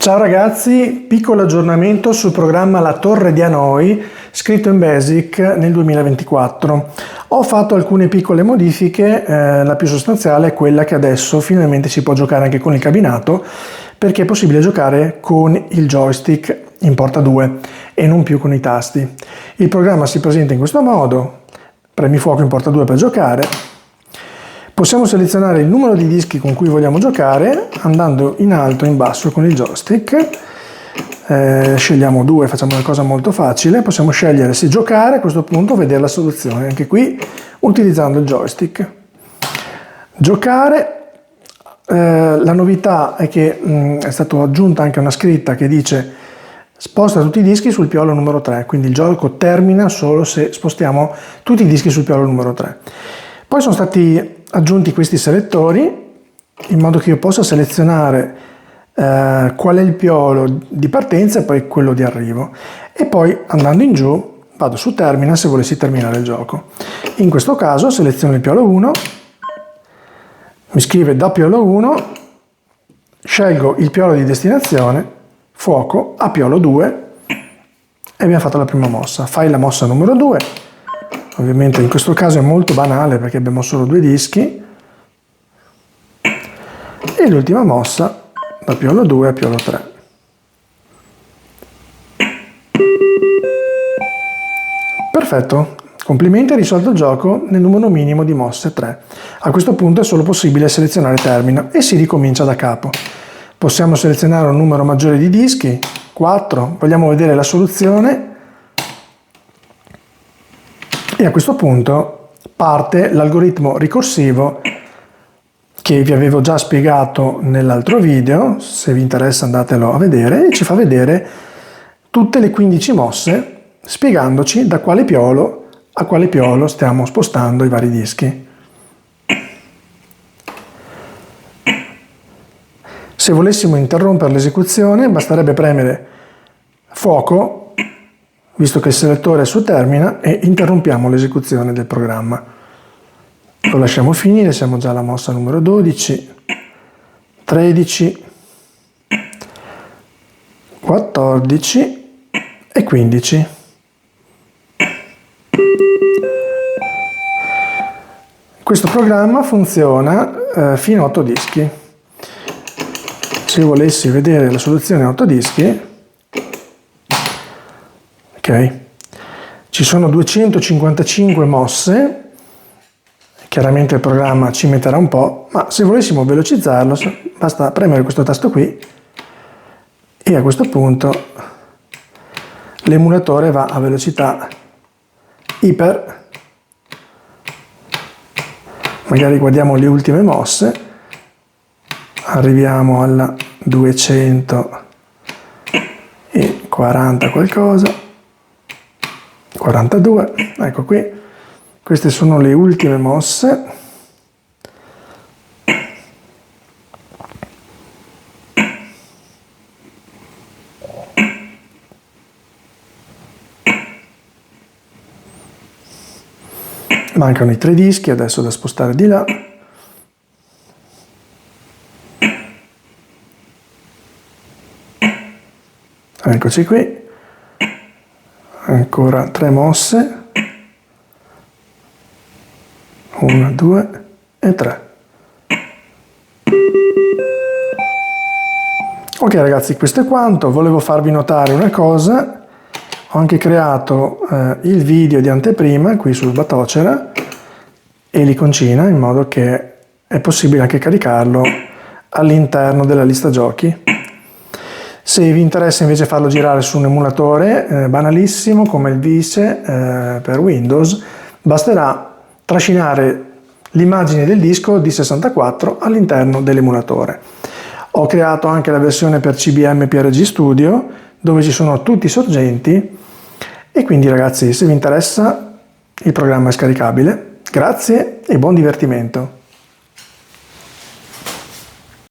Ciao ragazzi, piccolo aggiornamento sul programma La Torre di Hanoi, scritto in BASIC nel 2024. Ho fatto alcune piccole modifiche, la più sostanziale è quella che adesso finalmente si può giocare anche con il cabinato, perché è possibile giocare con il joystick in porta 2 e non più con i tasti. Il programma si presenta in questo modo: premi fuoco in porta 2 per giocare. Possiamo selezionare il numero di dischi con cui vogliamo giocare andando in alto e in basso con il joystick. Scegliamo 2, facciamo una cosa molto facile. Possiamo scegliere se giocare, a questo punto vedere la soluzione, anche qui utilizzando il joystick. Giocare, la novità è che è stata aggiunta anche una scritta che dice sposta tutti i dischi sul piolo numero 3, quindi il gioco termina solo se spostiamo tutti i dischi sul piolo numero 3. Poi sono stati aggiunti questi selettori in modo che io possa selezionare qual è il piolo di partenza e poi quello di arrivo, e poi andando in giù vado su termina se volessi terminare il gioco. In questo caso seleziono il piolo 1, mi scrive da piolo 1, scelgo il piolo di destinazione, fuoco, a piolo 2 e abbiamo fatto la prima mossa. Fai la mossa numero 2. Ovviamente in questo caso è molto banale perché abbiamo solo 2 dischi, e l'ultima mossa da piolo 2 a piolo 3. Perfetto, complimenti, hai risolto il gioco nel numero minimo di mosse 3. A questo punto è solo possibile selezionare termina e si ricomincia da capo. Possiamo selezionare un numero maggiore di dischi, 4, vogliamo vedere la soluzione. E a questo punto parte l'algoritmo ricorsivo che vi avevo già spiegato nell'altro video, se vi interessa andatelo a vedere, e ci fa vedere tutte le 15 mosse spiegandoci da quale piolo a quale piolo stiamo spostando i vari dischi. Se volessimo interrompere l'esecuzione basterebbe premere fuoco, visto che il selettore è su termina, e interrompiamo l'esecuzione del programma. Lo lasciamo finire, siamo già alla mossa numero 12, 13, 14 e 15. Questo programma funziona fino a 8 dischi. Se io volessi vedere la soluzione a 8 dischi, ok, ci sono 255 mosse, chiaramente il programma ci metterà un po', ma se volessimo velocizzarlo basta premere questo tasto qui e a questo punto l'emulatore va a velocità iper. Magari guardiamo le ultime mosse, arriviamo alla 240 qualcosa, 42, ecco qui, queste sono le ultime mosse. Mancano i 3 dischi adesso da spostare di là. Eccoci qui, ancora 3 mosse, 1, 2 e 3. Ok ragazzi, questo è quanto. Volevo farvi notare una cosa: ho anche creato il video di anteprima qui sul Batocera e l'iconcina, in modo che è possibile anche caricarlo all'interno della lista giochi. Se vi interessa invece farlo girare su un emulatore banalissimo come il Vice per Windows, basterà trascinare l'immagine del disco D64 all'interno dell'emulatore. Ho creato anche la versione per CBM PRG Studio, dove ci sono tutti i sorgenti, e quindi ragazzi, se vi interessa il programma è scaricabile. Grazie e buon divertimento!